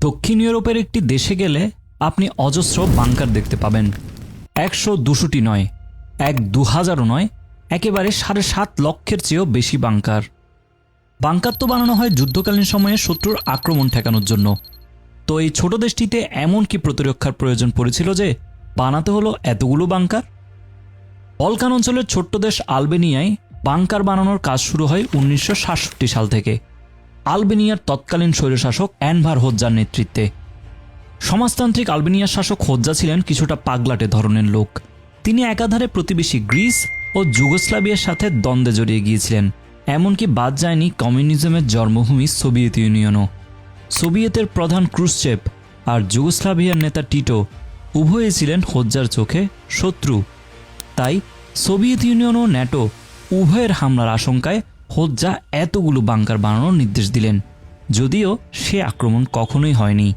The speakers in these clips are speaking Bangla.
দক্ষিণ ইউরোপের একটি দেশে গেলে আপনি অজস্র বাংকার দেখতে পাবেন। 100-200টি নয়, 1-2000ও নয়, একেবারে 7.5 লক্ষের চেয়েও বেশি বাংকার। বাংকার তো বানানো হয় যুদ্ধকালীন সময়ে শত্রুর আক্রমণ ঠেকানোর জন্য। তো এই ছোট দেশটিতে এমন কি প্রতিরক্ষার প্রয়োজন পড়েছিল যে বানাতে হলো এতগুলো বাংকার? বলকান অঞ্চলের ছোট্ট দেশ আলবেনিয়ায় বাংকার বানানোর কাজ শুরু হয় 1967 সাল থেকে, আলবেনিয়ার তৎকালীন স্বৈরশাসক এনভার হোজ্জার নেতৃত্বে। সমাজতান্ত্রিক আলবেনিয়ার শাসক হোজ্জা ছিলেন কিছুটা পাগলাটে ধরনের লোক। তিনি একাধারে প্রতিবেশী গ্রিস ও যুগোস্লাভিয়ার সাথে দ্বন্দ্বে জড়িয়ে গিয়েছিলেন, এমনকি বাদ যায়নি কমিউনিজমের জন্মভূমি সোভিয়েত ইউনিয়নও। সোভিয়েতের প্রধান ক্রুশ্চেভ আর যুগোস্লাভিয়ার নেতা টিটো উভয়ে ছিলেন হোজ্জার চোখে শত্রু। তাই সোভিয়েত ইউনিয়ন ও ন্যাটো উভয়ের হামলার আশঙ্কায় হোজ্জা এতগুলো বাংকার বানানোর নির্দেশ দিলেন, যদিও সে আক্রমণ কখনোই হয়নি।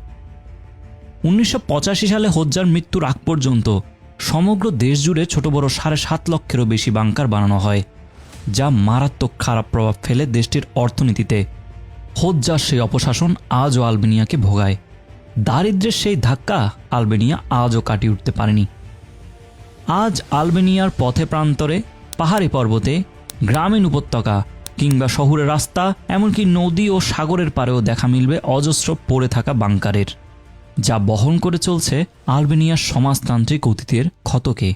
1985 সালে হোজ্জার মৃত্যুর আগ পর্যন্ত সমগ্র দেশ জুড়ে ছোট বড় 7.5 লক্ষেরও বেশি বাংকার বানানো হয়, যা মারাত্মক খারাপ প্রভাব ফেলে দেশটির অর্থনীতিতে। হোজ্জার সেই অপশাসন আজও আলবেনিয়াকে ভোগায়। দারিদ্র্যের সেই ধাক্কা আলবেনিয়া আজও কাটিয়ে উঠতে পারেনি। আজ আলবেনিয়ার পথে প্রান্তরে, পাহাড়ি পর্বতে, গ্রামীণ উপত্যকা কিংবা শহুরের রাস্তা, এমনকি নদী ও সাগরের পাড়েও দেখা মিলবে অজস্র পড়ে থাকা বাংকারের, যা বহন করে চলছে আলবেনিয়ার সমাজতান্ত্রিক অতীতের ক্ষতকে।